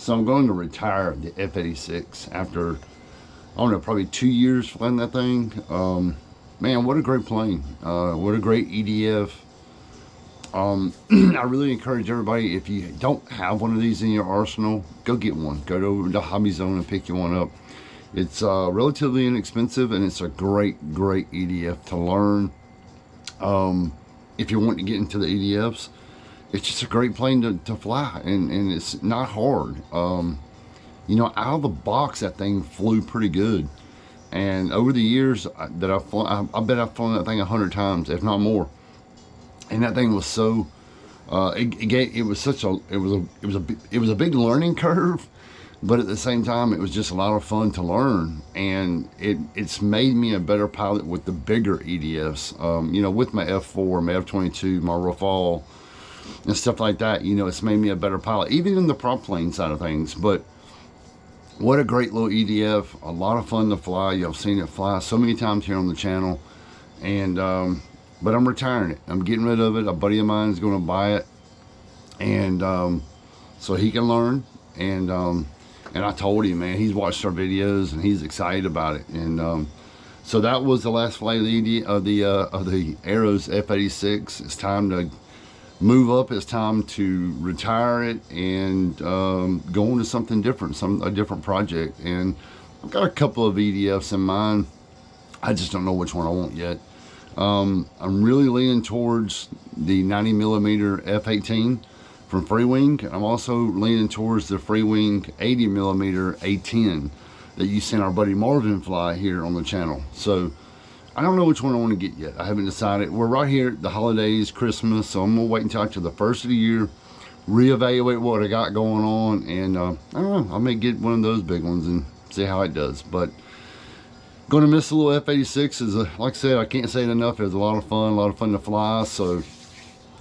So I'm going to retire the F-86 after, I don't know, probably 2 years flying that thing. Man, what a great plane. What a great EDF. I really encourage everybody, if you don't have one of these in your arsenal, go get one. Go to Hobby Zone and pick you one up. It's relatively inexpensive, and it's a great EDF to learn. If you want to get into the EDFs, it's just a great plane to fly, and it's not hard. You know, out of the box, that thing flew pretty good. And over the years that I've flown, I bet I've flown that thing 100 times, if not more. And that thing was so, it was a big learning curve, but at the same time, it was just a lot of fun to learn. And it's made me a better pilot with the bigger EDFs. You know, with my F4, my F22, my Rafale, and stuff like that. You know, it's made me a better pilot, even in the prop plane side of things. But what a great little EDF, a lot of fun to fly. Y'all seen it fly so many times here on the channel. And but I'm retiring it. I'm getting rid of it. A buddy of mine is going to buy it, and so he can learn. And I told him, man, he's watched our videos and he's excited about it. And so that was the last flight of the Arrows F-86. It's time to move up. It's time to retire it and go into something different, a different project. And I've got a couple of EDFs in mind. I just don't know which one I want yet. I'm really leaning towards the 90mm F-18 from Freewing. I'm also leaning towards the Freewing 80mm A-10 that you seen our buddy Marvin fly here on the channel. So I don't know which one I want to get yet. I haven't decided. We're right here at the holidays, Christmas, so I'm gonna wait until after the first of the year, reevaluate what I got going on, and I don't know, I may get one of those big ones and see how it does. But gonna miss a little F-86. Like I said, I can't say it enough. It was a lot of fun to fly. So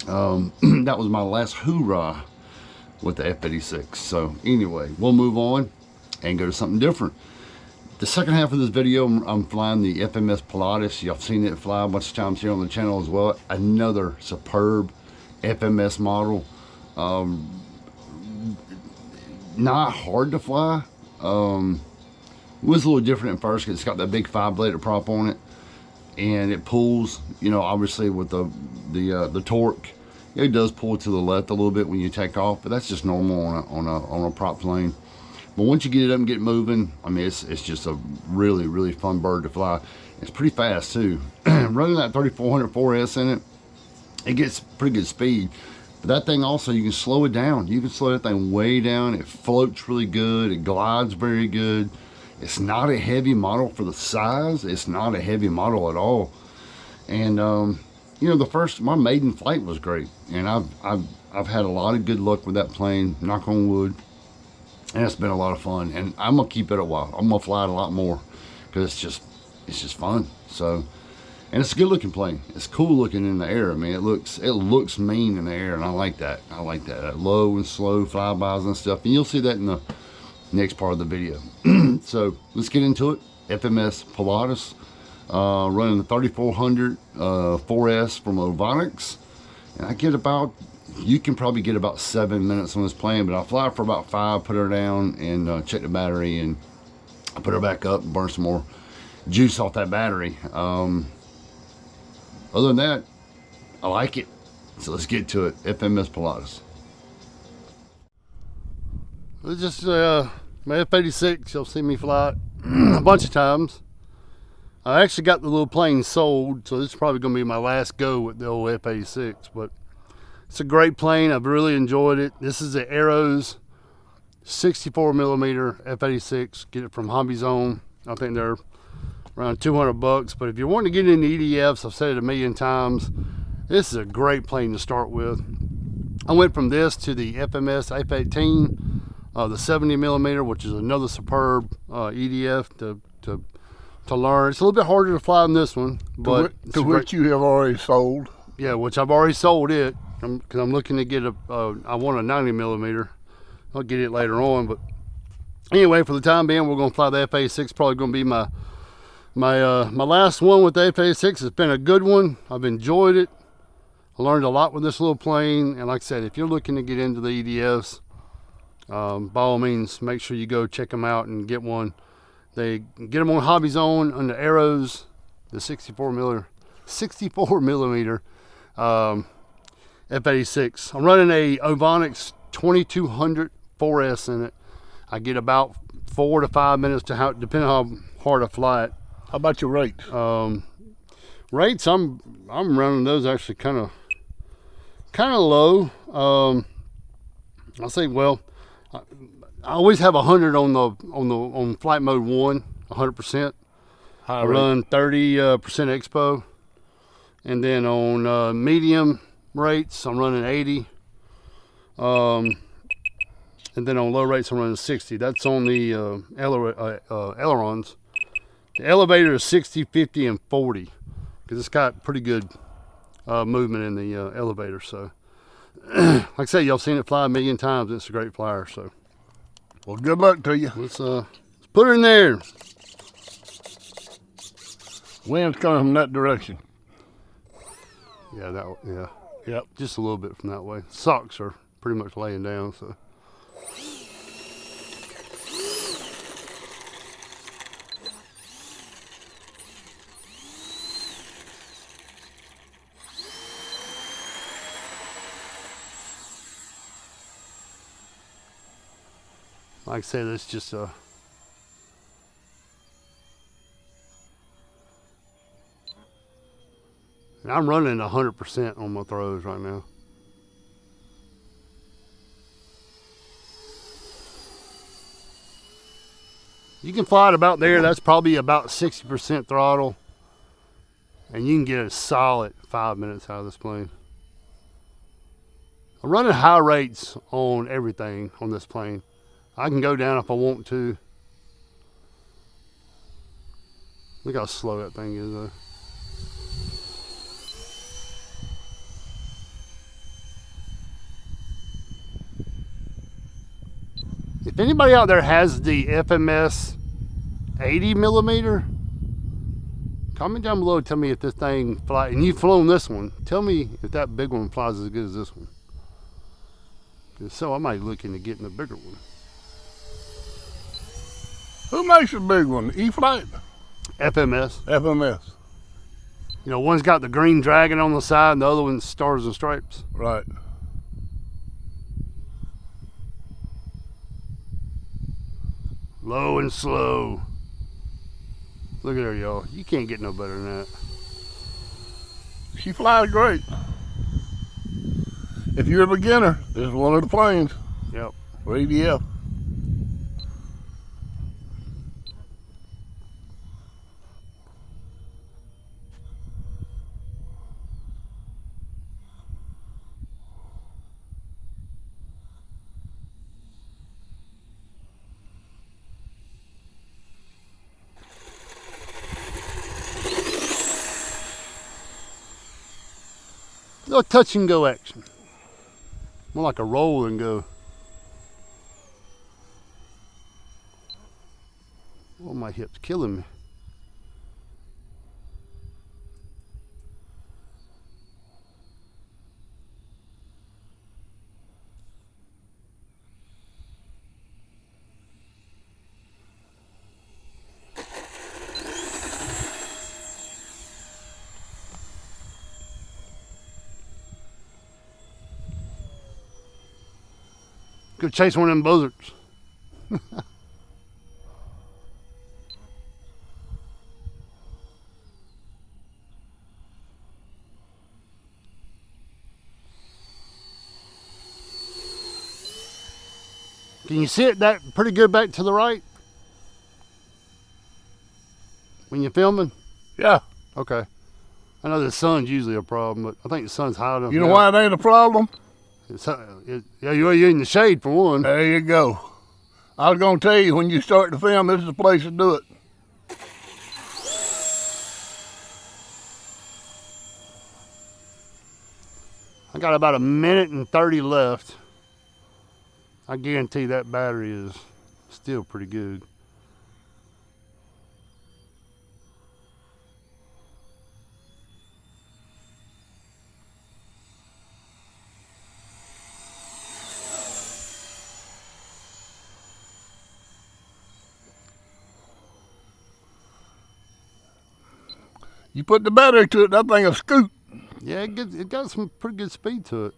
that was my last hoorah with the F-86. So anyway, we'll move on and go to something different. The second half of this video, I'm flying the FMS Pilatus. Y'all seen it fly a bunch of times here on the channel as well. Another superb FMS model. Not hard to fly. It was a little different at first because it's got that big 5-bladed prop on it, and it pulls, you know, obviously with the torque, it does pull to the left a little bit when you take off, but that's just normal on a prop plane. But once you get it up and get moving, I mean, it's just a really fun bird to fly. It's pretty fast too. Running that 3400 4S in it, it gets pretty good speed. But that thing also, you can slow it down. You can slow that thing way down. It floats really good. It glides very good. It's not a heavy model for the size. It's not a heavy model at all. And you know, my maiden flight was great, and I've had a lot of good luck with that plane. Knock on wood. And it's been a lot of fun, and I'm gonna keep it a while. I'm gonna fly it a lot more because it's just fun. So, and it's a good looking plane. It's cool looking in the air. I mean, it looks mean in the air, and I like that. I like that low and slow flybys and stuff. And you'll see that in the next part of the video. So let's get into it. FMS Pilatus, running the 3400 4S from Ovonics, and I get about, you can probably get about 7 minutes on this plane, but I'll fly for about 5, put her down, and check the battery, and I put her back up and burn some more juice off that battery. Other than that, I like it. So let's get to it. FMS Pilatus. It's just my F-86. You'll see me fly it a bunch of times. I actually got the little plane sold, so this is probably going to be my last go with the old F-86, but it's a great plane. I've really enjoyed it. This is the Arrows 64mm F-86. Get it from Hobby Zone. I think they're around $200, but if you're wanting to get into EDFs, I've said it a million times, this is a great plane to start with. I went from this to the FMS F-18, the 70mm, which is another superb EDF to learn. It's a little bit harder to fly than this one, but to which you have already sold. Yeah, which I've already sold it, because I'm looking to get I want a 90mm. I'll get it later on, but anyway, for the time being, we're going to fly the F-86. Probably going to be my last one with the F-86. It's been a good one. I've enjoyed it. I learned a lot with this little plane, and like I said, if you're looking to get into the EDFs, by all means, make sure you go check them out and get one. They get them on Hobby Zone on the arrows, the 64 millimeter F-86. I'm running a Ovanix 2200 4S in it. I get about 4 to 5 minutes to depending on how hard I fly it. How about your rates? Rates, I'm running those actually kind of low. I'll say, well, I always have 100 on flight mode 1, 100%. I run 30% expo, and then on medium rates I'm running 80, and then on low rates I'm running 60. That's on the ailerons. The elevator is 60, 50, and 40 because it's got pretty good movement in the elevator. So, like I say, y'all seen it fly a million times. It's a great flyer. So, well, good luck to you. Let's put her in there. Wind's coming from that direction. Yeah, Yep. just a little bit from that way. Socks are pretty much laying down. So. Like I said, it's just and I'm running 100% on my throws right now. You can fly it about there. That's probably about 60% throttle, and you can get a solid 5 minutes out of this plane. I'm running high rates on everything on this plane. I can go down if I want to. Look how slow that thing is though. If anybody out there has the FMS 80 millimeter, comment down below and tell me if this thing flies. And you've flown this one. Tell me if that big one flies as good as this one. If so, I might look into getting a bigger one. Who makes a big one? E-Flight? FMS. FMS. You know, one's got the green dragon on the side and the other one's stars and stripes. Right. Low and slow. Look at her, y'all. You can't get no better than that. She flies great. If you're a beginner, this is one of the planes. Yep. For ADF. Little touch and go action. More like a roll and go. Oh, my hip's killing me. Go chase one of them buzzards. Can you see it that pretty good back to the right? When you're filming? Yeah. Okay. I know the sun's usually a problem, but I think the sun's high enough. You know why it ain't a problem? Yeah, you're in the shade for one. There you go. I was going to tell you, when you start to film, this is the place to do it. I got about 1:30 left. I guarantee that battery is still pretty good. You put the battery to it, that thing will scoot. Yeah, it got some pretty good speed to it.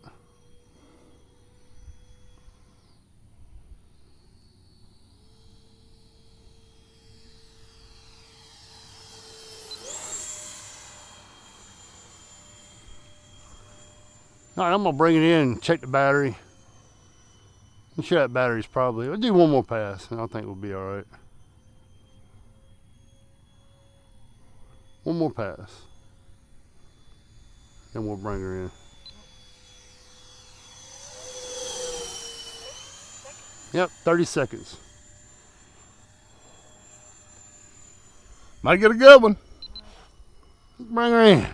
All right, I'm gonna bring it in and check the battery. I'm sure that battery's probably, I'll do one more pass and I think we'll be all right. One more pass. Then we'll bring her in. Yep, 30 seconds. Might get a good one. Bring her in.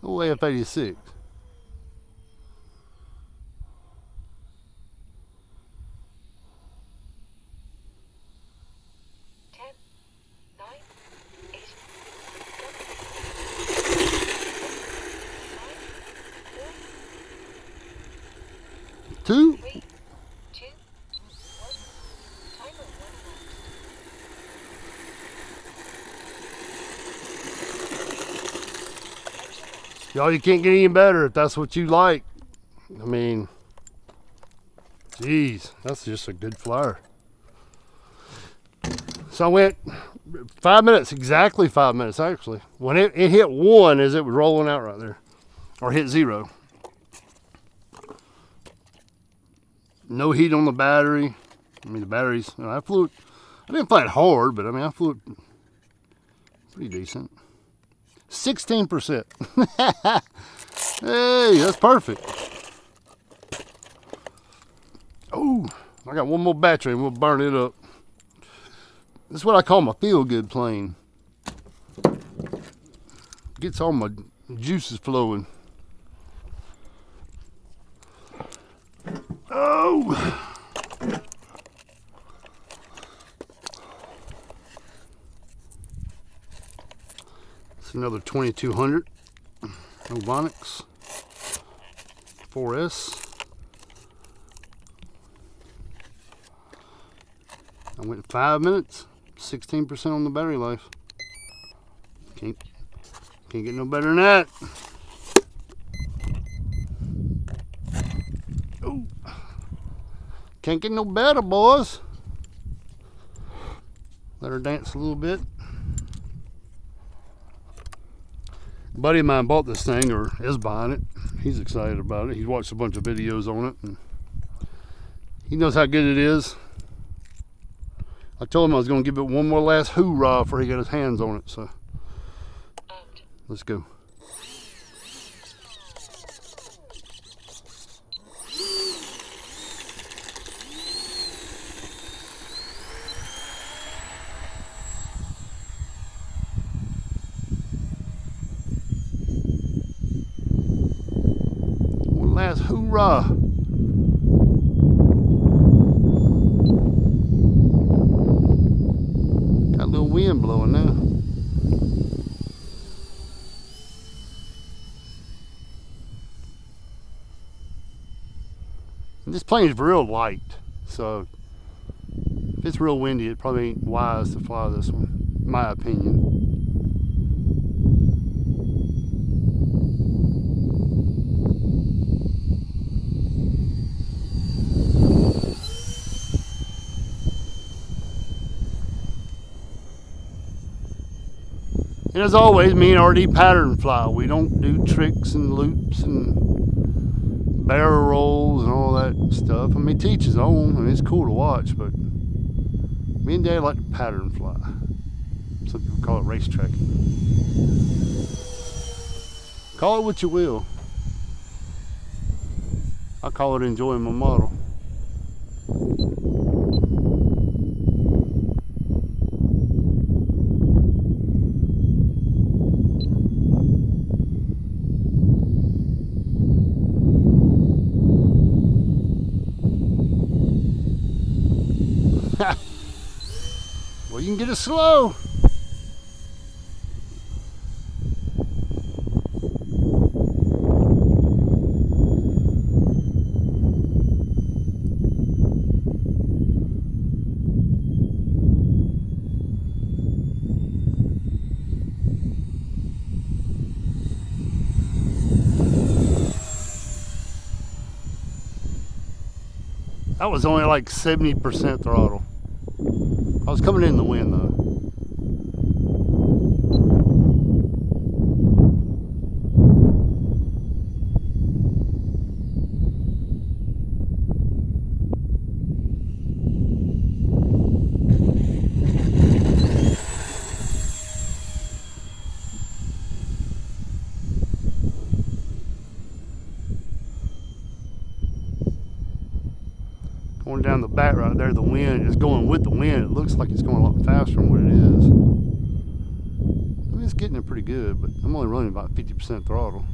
Oh, F-86. Two. Y'all, you can't get any better if that's what you like. I mean, geez, that's just a good flyer. So I went 5 minutes, exactly 5 minutes actually. When it hit 1 as it was rolling out right there, or hit 0. No heat on the battery. I mean, the batteries, I flew it, I didn't fly it hard, but I mean, I flew it pretty decent. 16%. Hey, that's perfect. Oh, I got one more battery and we'll burn it up. This is what I call my feel-good plane. Gets all my juices flowing. Oh! It's another 2200 Ovonics 4S. I went 5 minutes, 16% on the battery life. Can't get no better than that. Oh, can't get no better, boys. Let her dance a little bit. A buddy of mine bought this thing, or is buying it. He's excited about it. He's watched a bunch of videos on it, and he knows how good it is. I told him I was going to give it one more last hoorah before he got his hands on it, so let's go. One last hoorah. Got a little wind blowing now. And this plane is real light, so if it's real windy, it probably ain't wise to fly this one, in my opinion. And as always, me and RD pattern fly. We don't do tricks and loops and barrel rolls and all that stuff. I mean, to each his own. I mean, it's cool to watch, but me and Dad like to pattern fly. Some people call it racetrack. Call it what you will. I call it enjoying my model. Well, you can get it slow. That was only like 70% throttle. I was coming in the wind though. Going down the back right there, the wind is going with the wind. It looks like it's going a lot faster than what it is. I mean, it's getting it pretty good, but I'm only running about 50% throttle.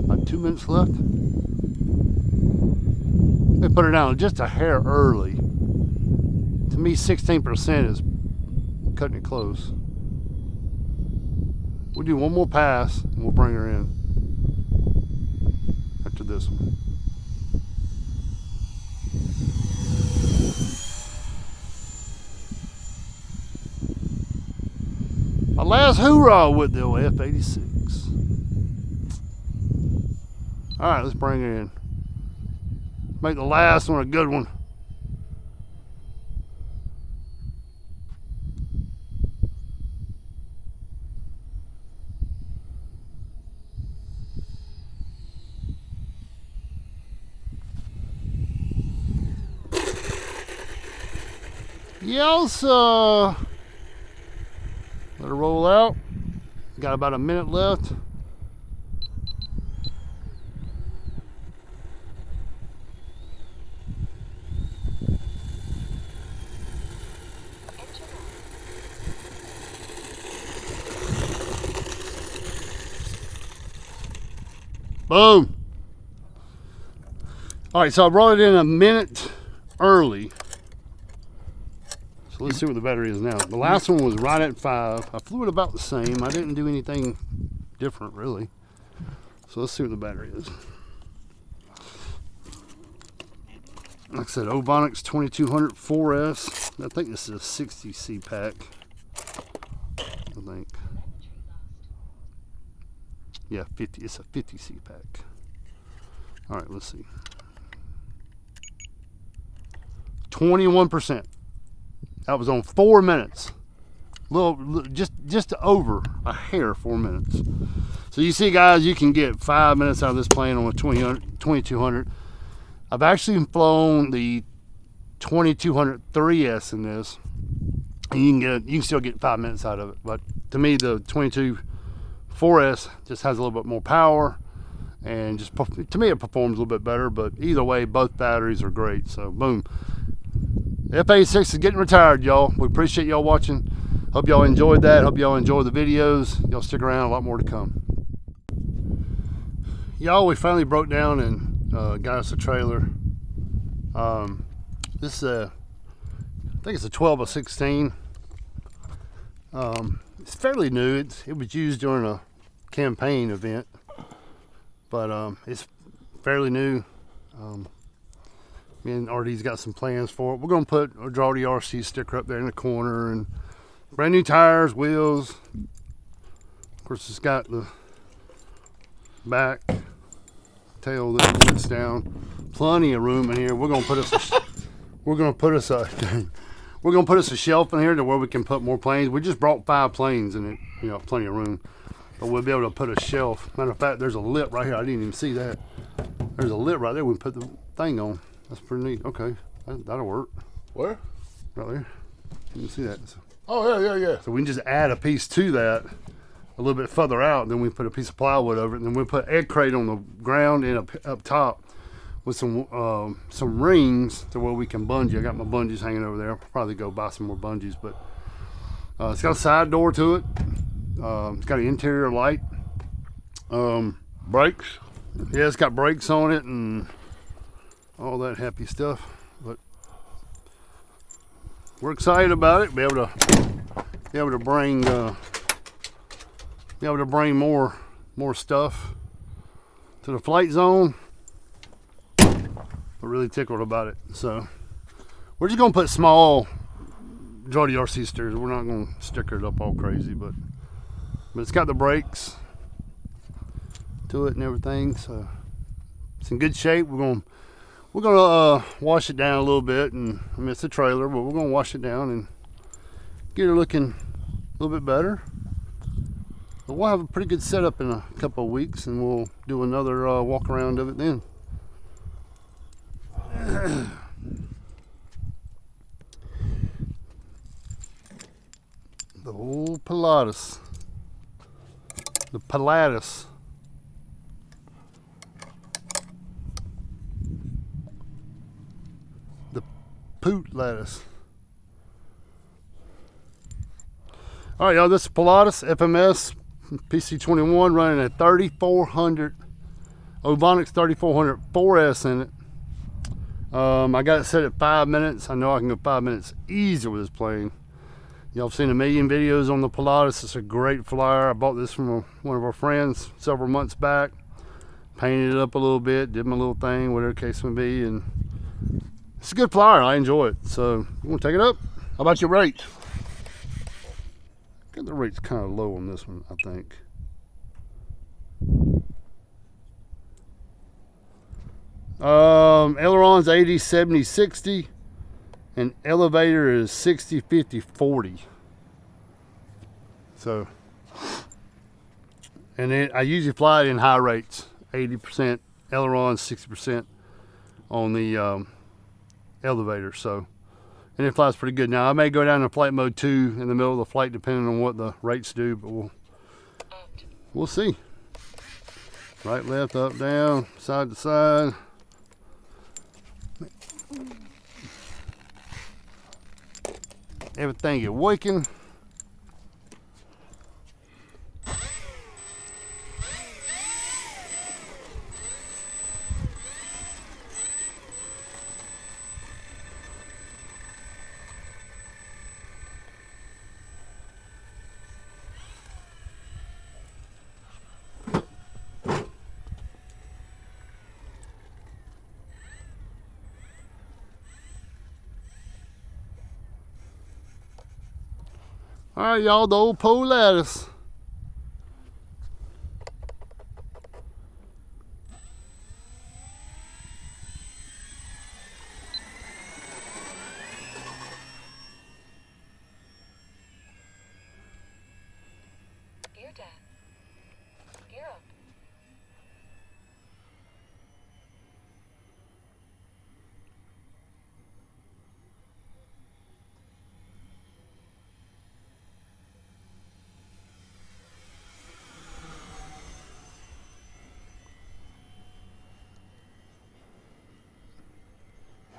About 2 minutes left. They put it down just a hair early. To me, 16% is cutting it close. We'll do one more pass and we'll bring her in after this one. My last hoorah with the F-86. All right, let's bring her in. Make the last one a good one. Yes, let her roll out. Got about a minute left. Boom. All right, so I brought it in a minute early. So let's see what the battery is now. The last one was right at 5. I flew it about the same. I didn't do anything different really. So let's see what the battery is. Like I said, Ovonics 2200 4S. I think this is a 60C pack. I think. Yeah, 50. It's a 50C pack. All right, let's see. 21%. That was on 4 minutes. Just over a hair, 4 minutes. So you see, guys, you can get 5 minutes out of this plane on a 2200. I've actually flown the 2200 3S in this, and you can still get 5 minutes out of it. But to me, the 22 4S just has a little bit more power, and just to me it performs a little bit better. But either way, both batteries are great. So boom. F-86 is getting retired, y'all. We appreciate y'all watching. Hope y'all enjoyed that. Hope y'all enjoy the videos. Y'all stick around, a lot more to come. Y'all, we finally broke down and got us a trailer. This I think it's a 12 or 16. It's fairly new. It was used during a campaign event, but it's fairly new. Me and RD's got some plans for it. We're going to put a DRAWDY RC sticker up there in the corner, and brand new tires, wheels. Of course, it's got the back tail that sits down. Plenty of room in here. We're going to put us a shelf in here to where we can put more planes. We just brought 5 planes in it, you know, plenty of room. But we'll be able to put a shelf. Matter of fact, there's a lip right here. I didn't even see that. There's a lip right there. We can put the thing on. That's pretty neat. Okay, that'll work. Where? Right there. You can see that. So, Oh, yeah. so we can just add a piece to that a little bit further out, and then we put a piece of plywood over it, and then we put egg crate on the ground and up top with some rings to where we can bungee. I got my bungees hanging over there. I'll probably go buy some more bungees, but it's got a side door to it. It's got an interior light. Brakes? Yeah, it's got brakes on it and all that happy stuff. But we're excited about it. Be able to bring more stuff to the flight zone. We're really tickled about it. So we're just gonna put small DRAWDY RC steers. We're not going to sticker it up all crazy, but it's got the brakes to it and everything, so it's in good shape. We're gonna wash it down a little bit, and I mean, it's a trailer, but we're gonna wash it down and get her looking a little bit better. But we'll have a pretty good setup in a couple of weeks, and we'll do another walk around of it then. The old Pilatus. The Pilatus. The poot lattice. All right, y'all, this is Pilatus FMS PC21 running at 3400 Ovonics 3400 4S in it. I got it set at 5 minutes. I know I can go 5 minutes easy with this plane. Y'all have seen a million videos on the Pilatus. It's a great flyer. I bought this from one of our friends several months back. Painted it up a little bit, did my little thing, whatever the case may be, and it's a good flyer. I enjoy it. So you want to take it up? How about your rates? I think the rate's kind of low on this one, I think. Aileron's 80, 70, 60. And elevator is 60, 50, 40. So, and then I usually fly it in high rates, 80% aileron, 60% on the elevator. So, and it flies pretty good. Now I may go down to flight mode 2 in the middle of the flight, depending on what the rates do, but we'll see. Right, left, up, down, side to side. Everything is working. All right, y'all, the old Pilatus. Gear down. Gear up.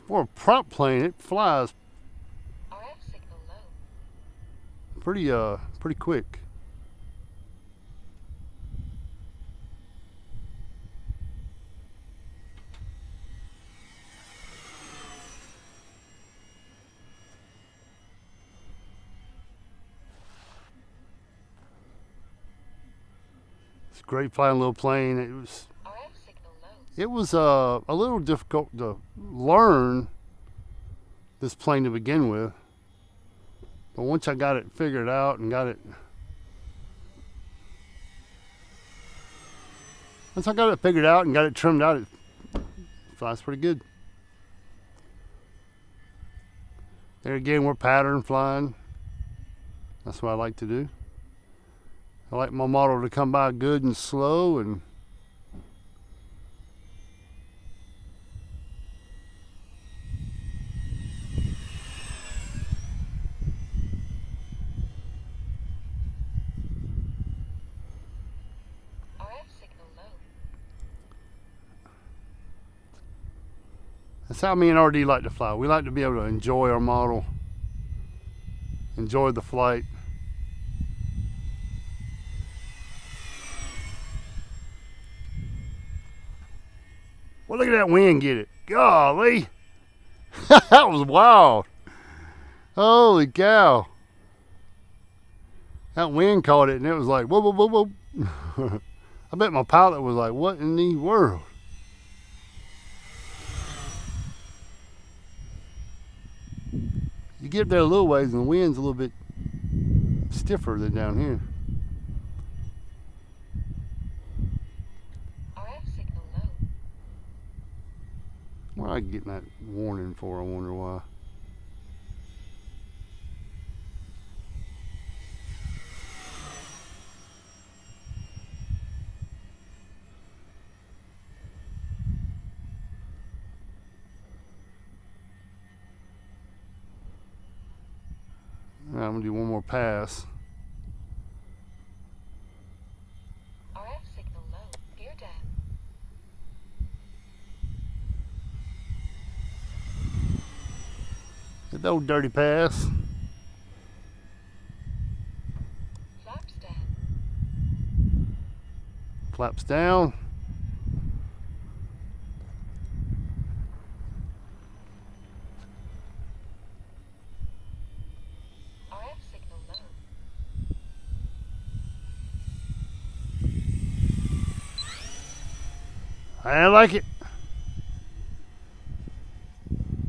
For a prop plane, it flies RF signal low. pretty quick. It's a great flying little plane. RF signal low. It was a little difficult to learn this plane to begin with, but once I got it figured out and once I got it figured out and got it trimmed out, it flies pretty good. There again, we're pattern flying. That's what I like to do. I like my model to come by good and slow, and that's how me and RD like to fly. We like to be able to enjoy our model, enjoy the flight. Well, look at that wind get it. Golly. That was wild. Holy cow. That wind caught it and it was like, whoa, whoa, whoa, whoa. I bet my pilot was like, what in the world? You get up there a little ways and the wind's a little bit stiffer than down here. RF signal low. What am I getting that warning for? I wonder why. I'm gonna do one more pass. RF signal low. Gear down. Get the old dirty pass. Flaps down. Flaps down. RF signal low. I like it.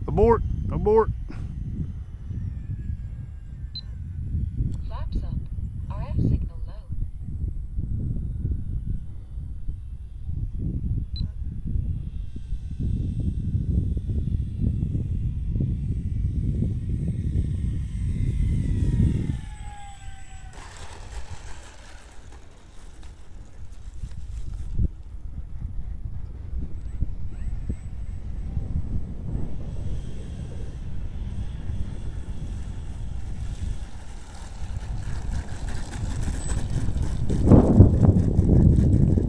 Abort. Abort. Flaps up. RF signal low.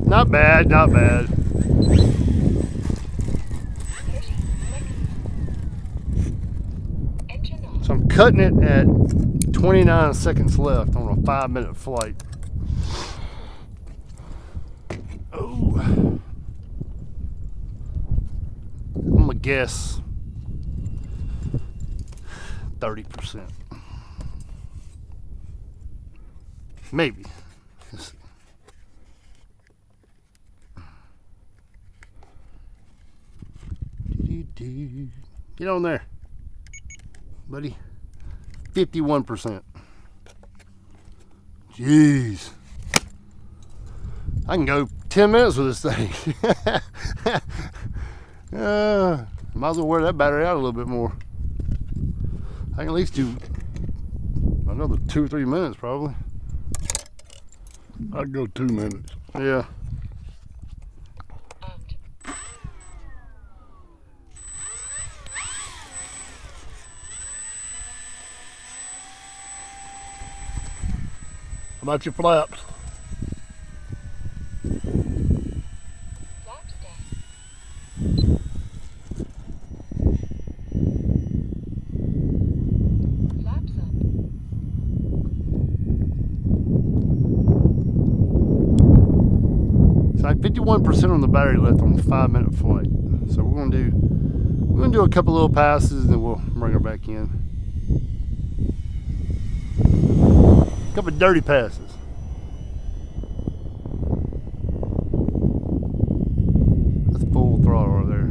Not bad, not bad. 30 seconds. Engine off. So I'm cutting it at 29 seconds left on a 5-minute flight. Oh. I'm gonna guess 30%. Maybe. Let's see. Get on there, buddy. 51%. Jeez. I can go 10 minutes with this thing. Might as well wear that battery out a little bit more. I can at least do another 2 or 3 minutes probably. I'd go 2 minutes. Yeah. Armed. How about your flaps? Flaps down. Flaps up. So I have 51% on the battery left on a 5-minute flight. So we're gonna do a couple little passes and then we'll bring her back in. A couple of dirty passes. That's full throttle right there.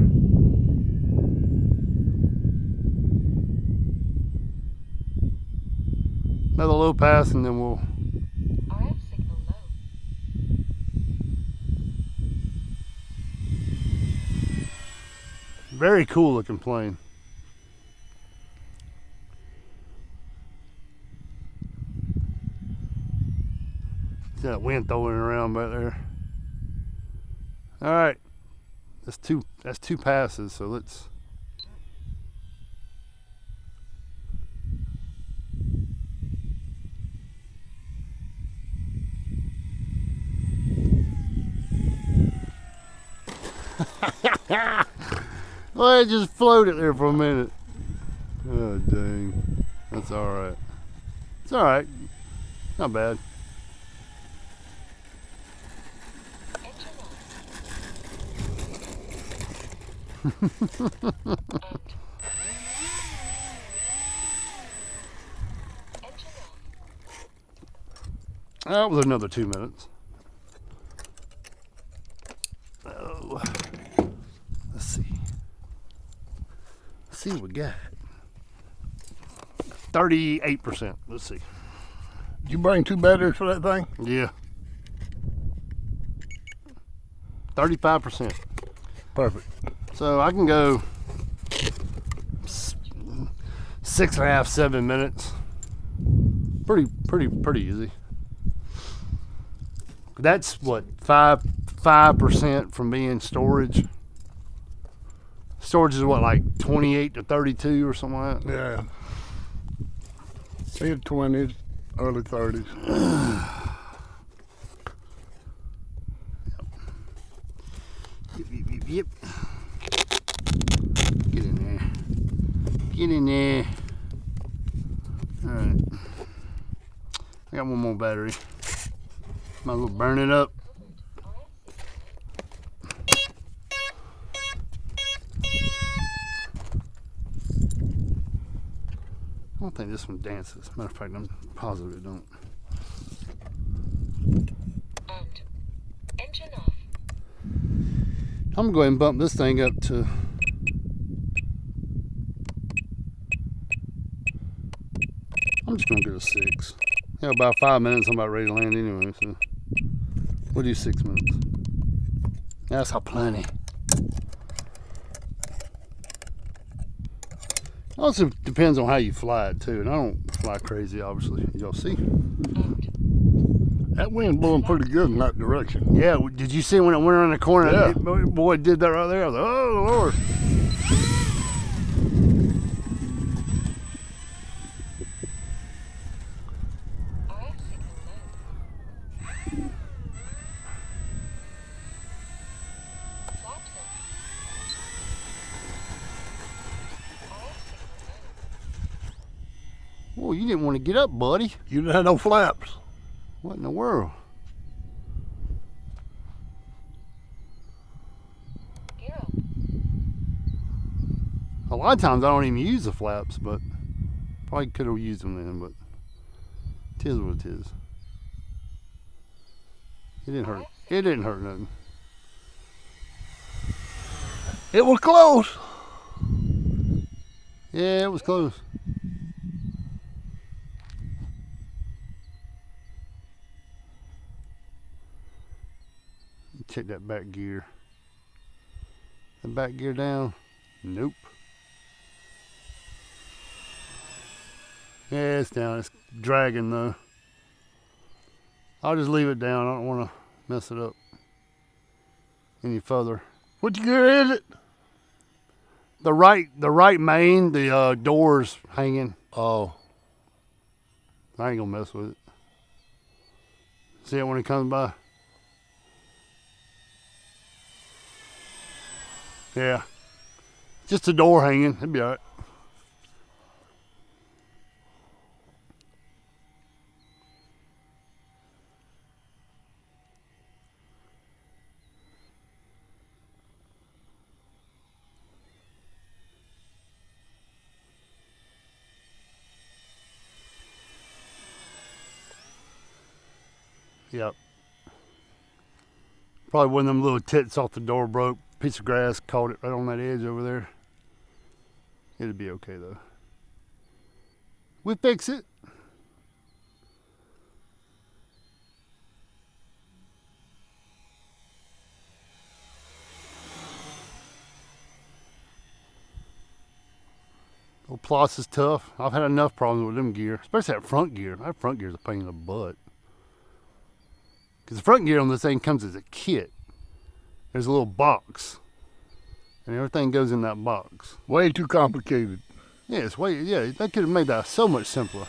Another low pass and then we'll RF signal low. very cool looking plane. See that wind throwing it around back there. All right, that's two passes. So let's. Well, it just floated there for a minute. Oh dang, that's all right. It's all right. Not bad. Engine off. Armed. Engine off. That was another 2 minutes. Oh, let's see. Let's see what we got. 38%. Let's see. Did you bring 2 batteries for that thing? Yeah. 35%. Perfect. So I can go 6.5, 7 minutes. Pretty easy. That's what 5% from being storage. Storage is what, like 28 to 32 or something like that. Yeah. Mid-20s, early 30s. Yep. Get in there. Get in there. All right. I got one more battery. Might as well burn it up. I don't think this one dances. Matter of fact, I'm positive it don't. And engine off. I'm going to go ahead and bump this thing up to I'm just going to go to 6. Yeah, about 5 minutes. I'm about ready to land anyway. So we'll do 6 minutes. That's how plenty. Also depends on how you fly it too, and I don't fly crazy, obviously. Y'all see? That wind blowing pretty good in that direction. Yeah. Did you see when it went around the corner? Yeah. Boy, it did that right there. I was like, oh Lord. RF signal low. Flaps off. RF signal low. Whoa, you didn't want to get up, buddy. You didn't have no flaps. What in the world? Gear up. A lot of times I don't even use the flaps, but probably could have used them then, but it is what it is. It didn't hurt. It didn't hurt nothing. It was close. Yeah, it was close. Check that back gear. The back gear down. Nope. Yeah, it's down. It's dragging though. I'll just leave it down. I don't want to mess it up any further. Which gear is it? The right main, the doors hanging. Oh. I ain't gonna mess with it. See it when it comes by. Yeah. Just the door hanging. It'd be alright. Yep. Probably one of them little tits off the door broke. Piece of grass caught it right on that edge over there. It'll be okay though. We'll fix it. Old Pilatus is tough. I've had enough problems with them gear, especially that front gear. That front gear is a pain in the butt. Because the front gear on this thing comes as a kit. There's a little box, and everything goes in that box. Way too complicated. Yeah, they could have made that so much simpler.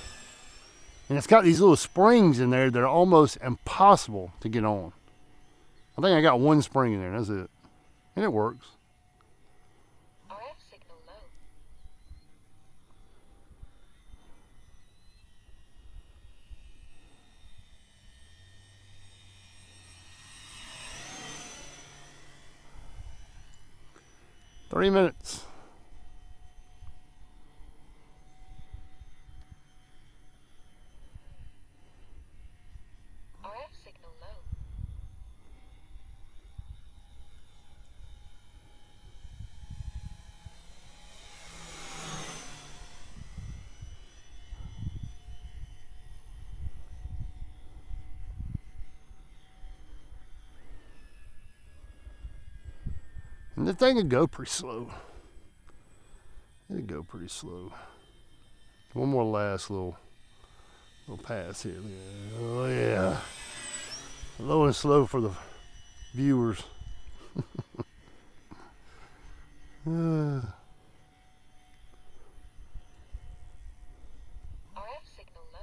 And it's got these little springs in there that are almost impossible to get on. I think I got one spring in there, that's it. And it works. RF signal low. 3 minutes. RF signal low. the thing would go pretty slow. It'd go pretty slow. One more last little pass here. Oh yeah. Low and slow for the viewers. RF signal low.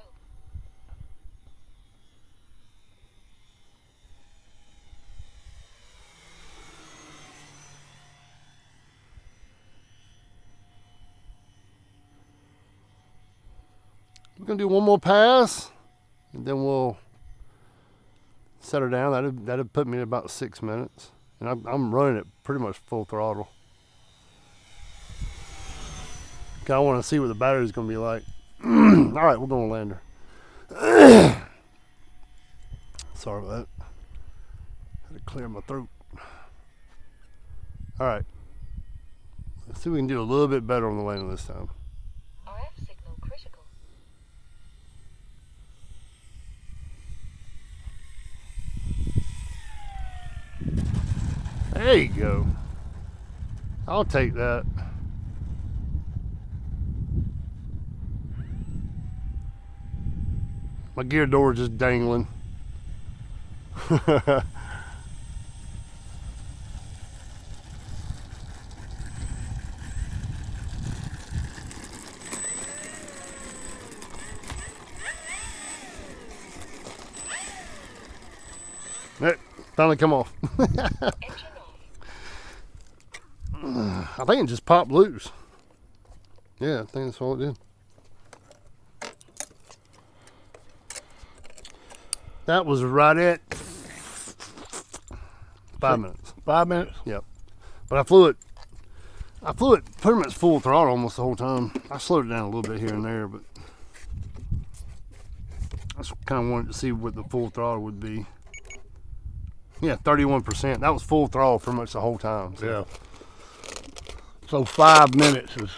We're gonna do one more pass, and then we'll set her down. That'd put me at about 6 minutes, and I'm running it pretty much full throttle. I want to see what the battery's gonna be like. All right, we're gonna land her. Sorry about that. Had to clear my throat. All right. Let's see if we can do a little bit better on the landing this time. RF signal critical. There you go. I'll take that. My gear door just dangling. It finally come off. Engine off. I think it just popped loose. Yeah, I think that's all it did. That was right at 5 minutes. 5 minutes? Yep. But I flew it pretty much full throttle almost the whole time. I slowed it down a little bit here and there, but I just kind of wanted to see what the full throttle would be. Yeah, 31%. That was full throttle pretty much the whole time. So. Yeah. So 5 minutes is,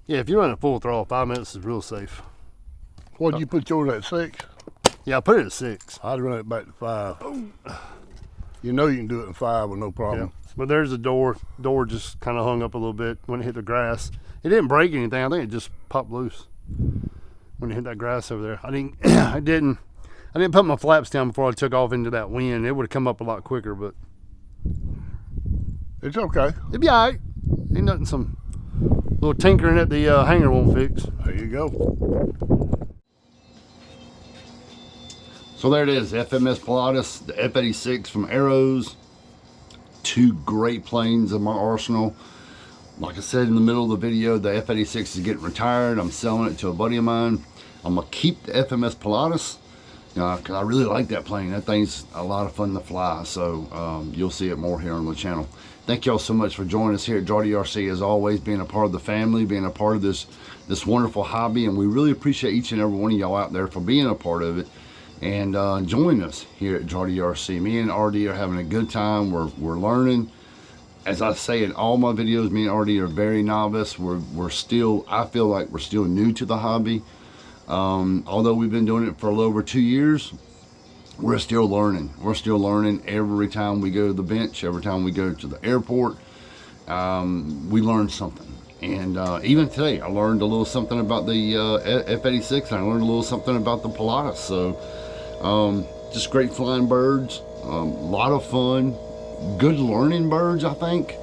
Yeah, if you're running full throttle, 5 minutes is real safe. what did you put yours at, 6? Yeah, I put it at 6. I'd run it back to 5. You know you can do it in 5 with no problem. Yeah. But there's the door. Door just kind of hung up a little bit when it hit the grass. It didn't break anything. I think it just popped loose when it hit that grass over there. I didn't put my flaps down before I took off into that wind. It would have come up a lot quicker, but It's okay. it'd be all right. Ain't nothing some little tinkering at the hangar won't fix. There you go. So there it is, FMS Pilatus, the F-86 from Arrows. 2 great planes in my arsenal. Like I said in the middle of the video, the F-86 is getting retired. I'm selling it to a buddy of mine. I'm gonna keep the FMS Pilatus, because I really like that plane. That thing's a lot of fun to fly. So you'll see it more here on the channel. Thank y'all so much for joining us here at DRAWDY RC, as always, being a part of the family, being a part of this wonderful hobby. And we really appreciate each and every one of y'all out there for being a part of it. And join us here at DRAWDY RC. Me and RD are having a good time. We're learning. As I say in all my videos, me and RD are very novice. We're still, I feel like we're still new to the hobby. Although we've been doing it for a little over 2 years, we're still learning. We're still learning every time we go to the bench, every time we go to the airport. We learn something. And even today, I learned a little something about the F-86, and I learned a little something about the Pilatus. So just great flying birds, a lot of fun, good learning birds, I think,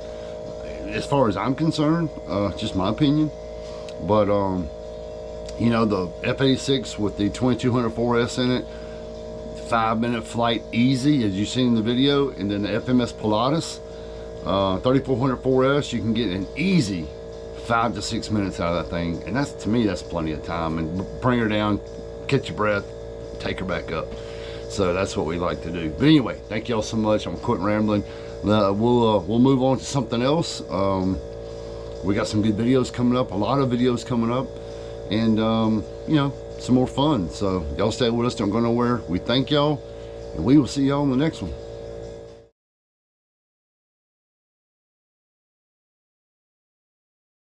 as far as I'm concerned, just my opinion. But you know, the F-86 with the 2204S in it, 5-minute flight easy, as you've seen in the video. And then the FMS Pilatus 3404S, you can get an easy 5 to 6 minutes out of that thing, and that's, to me, that's plenty of time. And bring her down, catch your breath, take her back up. So that's what we like to do. But anyway, thank y'all so much. I'm quitting rambling. We'll move on to something else. We got some good videos coming up, a lot of videos coming up, and you know, some more fun. So y'all stay with us, don't go nowhere. We thank y'all, and we will see y'all in the next one.